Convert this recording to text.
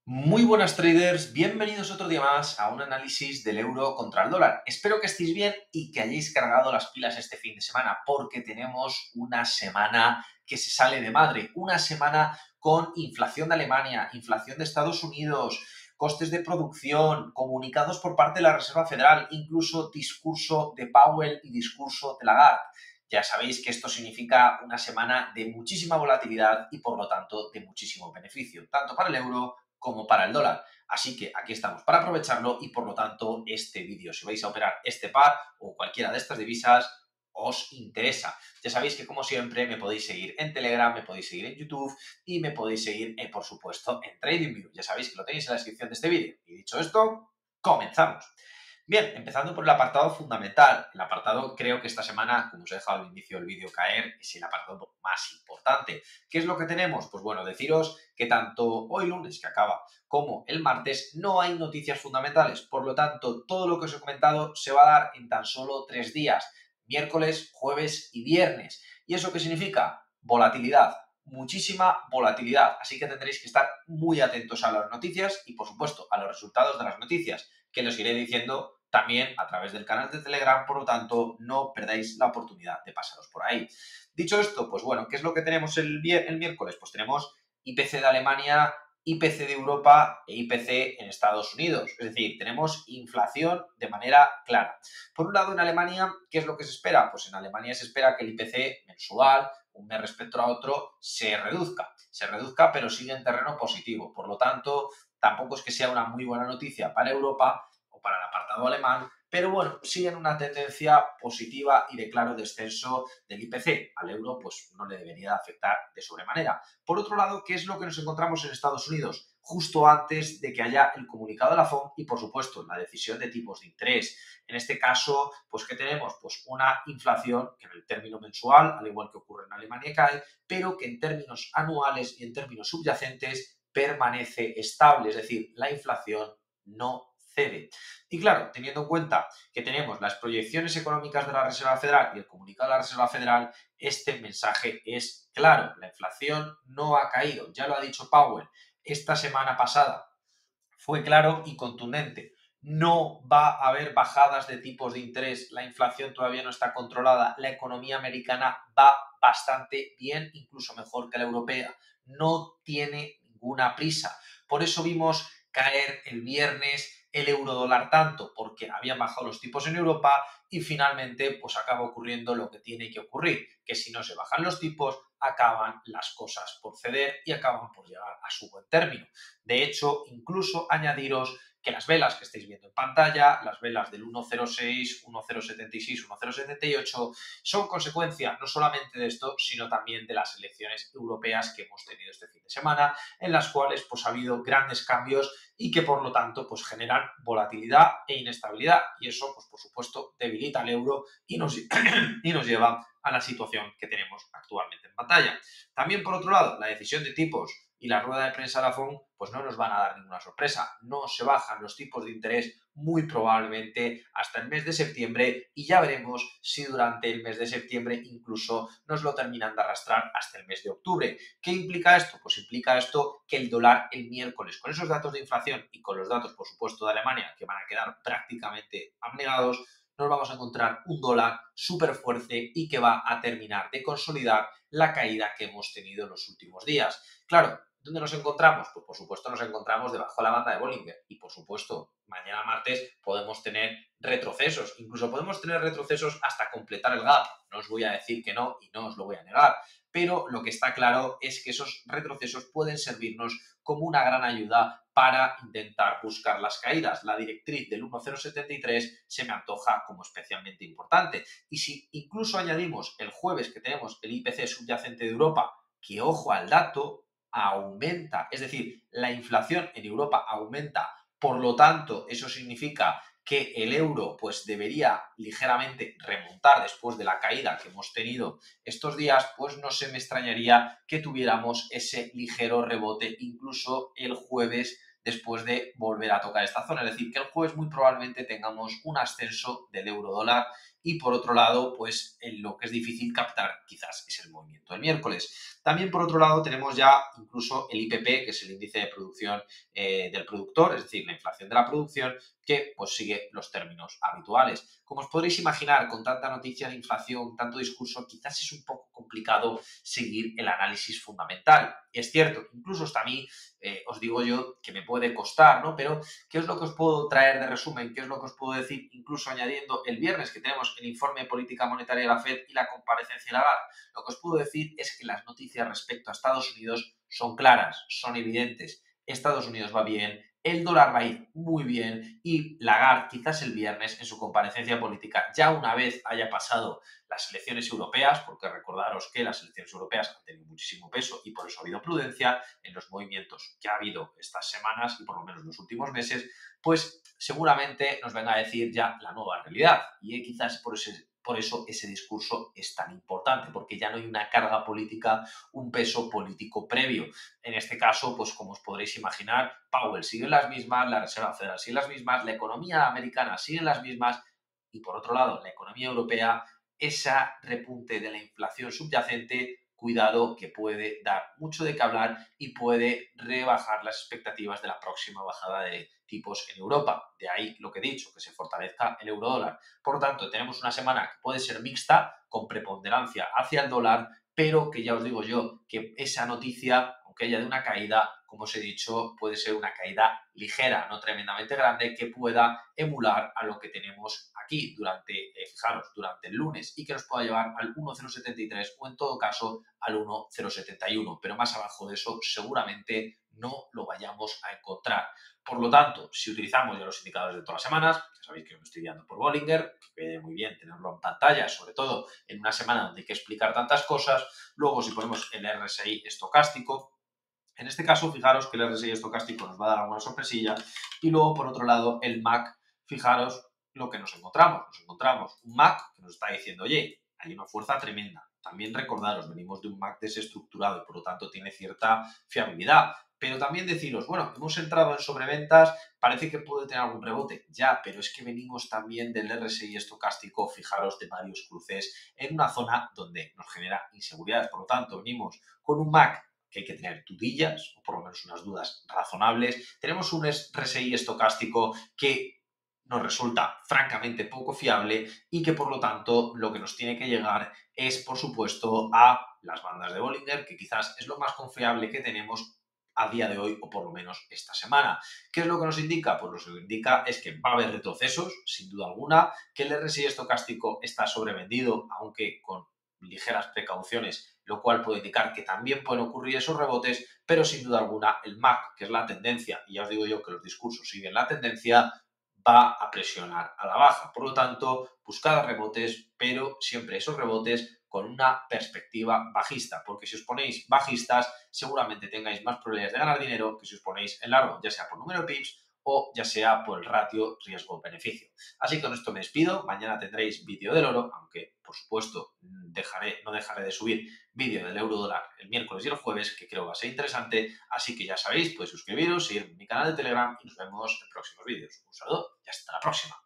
Muy buenas traders, bienvenidos otro día más a un análisis del euro contra el dólar. Espero que estéis bien y que hayáis cargado las pilas este fin de semana porque tenemos una semana que se sale de madre, una semana con inflación de Alemania, inflación de Estados Unidos, costes de producción, comunicados por parte de la Reserva Federal, incluso discurso de Powell y discurso de Lagarde. Ya sabéis que esto significa una semana de muchísima volatilidad y por lo tanto de muchísimo beneficio, tanto para el euro como para el dólar. Así que aquí estamos para aprovecharlo y por lo tanto este vídeo, si vais a operar este par o cualquiera de estas divisas, os interesa. Ya sabéis que como siempre me podéis seguir en Telegram, me podéis seguir en YouTube y me podéis seguir, por supuesto, en TradingView. Ya sabéis que lo tenéis en la descripción de este vídeo. Y dicho esto, comenzamos. Bien, empezando por el apartado fundamental. El apartado, creo que esta semana, como os he dejado al inicio del vídeo caer, es el apartado más importante. ¿Qué es lo que tenemos? Pues bueno, deciros que tanto hoy lunes, que acaba, como el martes, no hay noticias fundamentales. Por lo tanto, todo lo que os he comentado se va a dar en tan solo 3 días. Miércoles, jueves y viernes. ¿Y eso qué significa? Volatilidad. Muchísima volatilidad. Así que tendréis que estar muy atentos a las noticias y, por supuesto, a los resultados de las noticias, que los iré diciendo también a través del canal de Telegram, por lo tanto, no perdáis la oportunidad de pasaros por ahí. Dicho esto, pues bueno, ¿qué es lo que tenemos el miércoles? Pues tenemos IPC de Alemania, IPC de Europa e IPC en Estados Unidos. Es decir, tenemos inflación de manera clara. Por un lado, en Alemania, ¿qué es lo que se espera? Pues en Alemania se espera que el IPC mensual, un mes respecto a otro, se reduzca. Se reduzca, pero sigue en terreno positivo. Por lo tanto, tampoco es que sea una muy buena noticia para Europa o para el apartado alemán, pero bueno, siguen una tendencia positiva y de claro descenso del IPC. Al euro pues no le debería afectar de sobremanera. Por otro lado, ¿qué es lo que nos encontramos en Estados Unidos? Justo antes de que haya el comunicado de la FOMC y, por supuesto, la decisión de tipos de interés. En este caso, pues ¿qué tenemos? Pues una inflación que en el término mensual, al igual que ocurre en Alemania, cae, pero que en términos anuales y en términos subyacentes permanece estable, es decir, la inflación no cede. Y claro, teniendo en cuenta que tenemos las proyecciones económicas de la Reserva Federal y el comunicado de la Reserva Federal, este mensaje es claro. La inflación no ha caído, ya lo ha dicho Powell esta semana pasada. Fue claro y contundente. No va a haber bajadas de tipos de interés, la inflación todavía no está controlada, la economía americana va bastante bien, incluso mejor que la europea, no tiene ninguna prisa. Por eso vimos caer el viernes el euro dólar tanto, porque habían bajado los tipos en Europa y finalmente pues acaba ocurriendo lo que tiene que ocurrir, que si no se bajan los tipos, acaban las cosas por ceder y acaban por llegar a su buen término. De hecho, incluso añadiros que las velas que estáis viendo en pantalla, las velas del 1.06, 1.076, 1.078, son consecuencia no solamente de esto, sino también de las elecciones europeas que hemos tenido este fin de semana, en las cuales pues, ha habido grandes cambios y que por lo tanto pues, generan volatilidad e inestabilidad. Y eso, pues, por supuesto, debilita al euro y nos, y nos lleva a la situación que tenemos actualmente en pantalla. También, por otro lado, la decisión de tipos y la rueda de prensa de la FOMC pues no nos van a dar ninguna sorpresa. No se bajan los tipos de interés muy probablemente hasta el mes de septiembre y ya veremos si durante el mes de septiembre incluso nos lo terminan de arrastrar hasta el mes de octubre. ¿Qué implica esto? Pues implica esto que el dólar el miércoles, con esos datos de inflación y con los datos, por supuesto, de Alemania, que van a quedar prácticamente abnegados, nos vamos a encontrar un dólar súper fuerte y que va a terminar de consolidar la caída que hemos tenido en los últimos días. Claro, ¿dónde nos encontramos? Pues por supuesto nos encontramos debajo de la banda de Bollinger y por supuesto mañana martes podemos tener retrocesos, incluso podemos tener retrocesos hasta completar el gap. No os voy a decir que no y no os lo voy a negar, pero lo que está claro es que esos retrocesos pueden servirnos como una gran ayuda para intentar buscar las caídas. La directriz del 1.073 se me antoja como especialmente importante. Y si incluso añadimos el jueves que tenemos el IPC subyacente de Europa, que ojo al dato, aumenta, es decir, la inflación en Europa aumenta, por lo tanto, eso significa que el euro pues debería ligeramente remontar después de la caída que hemos tenido estos días, pues no se me extrañaría que tuviéramos ese ligero rebote incluso el jueves después de volver a tocar esta zona. Es decir, que el jueves muy probablemente tengamos un ascenso del euro dólar y por otro lado, pues en lo que es difícil captar quizás es el movimiento del miércoles. También por otro lado tenemos ya incluso el IPP, que es el índice de producción del productor, es decir, la inflación de la producción, que pues sigue los términos habituales. Como os podréis imaginar, con tanta noticia de inflación, tanto discurso, quizás es un poco complicado seguir el análisis fundamental. Es cierto, incluso hasta a mí, os digo yo, que me puede costar, ¿no? Pero, ¿qué es lo que os puedo traer de resumen? ¿Qué es lo que os puedo decir? Incluso añadiendo el viernes que tenemos el informe de política monetaria de la FED y la comparecencia de Lagarde. Lo que os puedo decir es que las noticias respecto a Estados Unidos son claras, son evidentes. Estados Unidos va bien, el dólar va a ir muy bien y Lagarde quizás el viernes en su comparecencia política, ya una vez haya pasado las elecciones europeas, porque recordaros que las elecciones europeas han tenido muchísimo peso y por eso ha habido prudencia en los movimientos que ha habido estas semanas y por lo menos los últimos meses, pues seguramente nos venga a decir ya la nueva realidad y quizás por eso ese discurso es tan importante, porque ya no hay una carga política, un peso político previo. En este caso, pues como os podréis imaginar, Powell sigue en las mismas, la Reserva Federal sigue en las mismas, la economía americana sigue en las mismas y por otro lado, la economía europea, esa repunte de la inflación subyacente, cuidado que puede dar mucho de qué hablar y puede rebajar las expectativas de la próxima bajada de tipos en Europa. De ahí lo que he dicho, que se fortalezca el euro dólar. Por lo tanto, tenemos una semana que puede ser mixta, con preponderancia hacia el dólar, pero que ya os digo yo que esa noticia, aunque haya de una caída, como os he dicho, puede ser una caída ligera, no tremendamente grande, que pueda emular a lo que tenemos aquí fijaros, durante el lunes y que nos pueda llevar al 1,073 o en todo caso al 1,071, pero más abajo de eso seguramente no lo vayamos a encontrar. Por lo tanto, si utilizamos ya los indicadores de todas las semanas, ya sabéis que me estoy guiando por Bollinger, que quede muy bien tenerlo en pantalla, sobre todo en una semana donde hay que explicar tantas cosas. Luego, si ponemos el RSI estocástico, en este caso, fijaros que el RSI estocástico nos va a dar alguna sorpresilla. Y luego, por otro lado, el MAC, fijaros lo que nos encontramos. Nos encontramos un MAC que nos está diciendo, oye, hay una fuerza tremenda. También recordaros, venimos de un MAC desestructurado y por lo tanto tiene cierta fiabilidad. Pero también deciros, bueno, hemos entrado en sobreventas, parece que puede tener algún rebote. Ya, pero es que venimos también del RSI estocástico, fijaros, de varios cruces en una zona donde nos genera inseguridades. Por lo tanto, venimos con un MAC que hay que tener dudillas, o por lo menos unas dudas razonables. Tenemos un RSI estocástico que nos resulta francamente poco fiable y que por lo tanto lo que nos tiene que llegar es, por supuesto, a las bandas de Bollinger, que quizás es lo más confiable que tenemos a día de hoy o por lo menos esta semana. ¿Qué es lo que nos indica? Pues lo que nos indica es que va a haber retrocesos, sin duda alguna, que el RSI estocástico está sobrevendido, aunque con ligeras precauciones, lo cual puede indicar que también pueden ocurrir esos rebotes, pero sin duda alguna el MAC, que es la tendencia, y ya os digo yo que los discursos siguen la tendencia, va a presionar a la baja. Por lo tanto, buscad rebotes, pero siempre esos rebotes con una perspectiva bajista, porque si os ponéis bajistas, seguramente tengáis más probabilidades de ganar dinero que si os ponéis en largo, ya sea por número de pips o ya sea por el ratio riesgo-beneficio. Así que con esto me despido. Mañana tendréis vídeo del oro, aunque por supuesto no dejaré de subir vídeo del euro dólar el miércoles y el jueves, que creo va a ser interesante. Así que ya sabéis, podéis suscribiros, seguir mi canal de Telegram y nos vemos en próximos vídeos. Un saludo y hasta la próxima.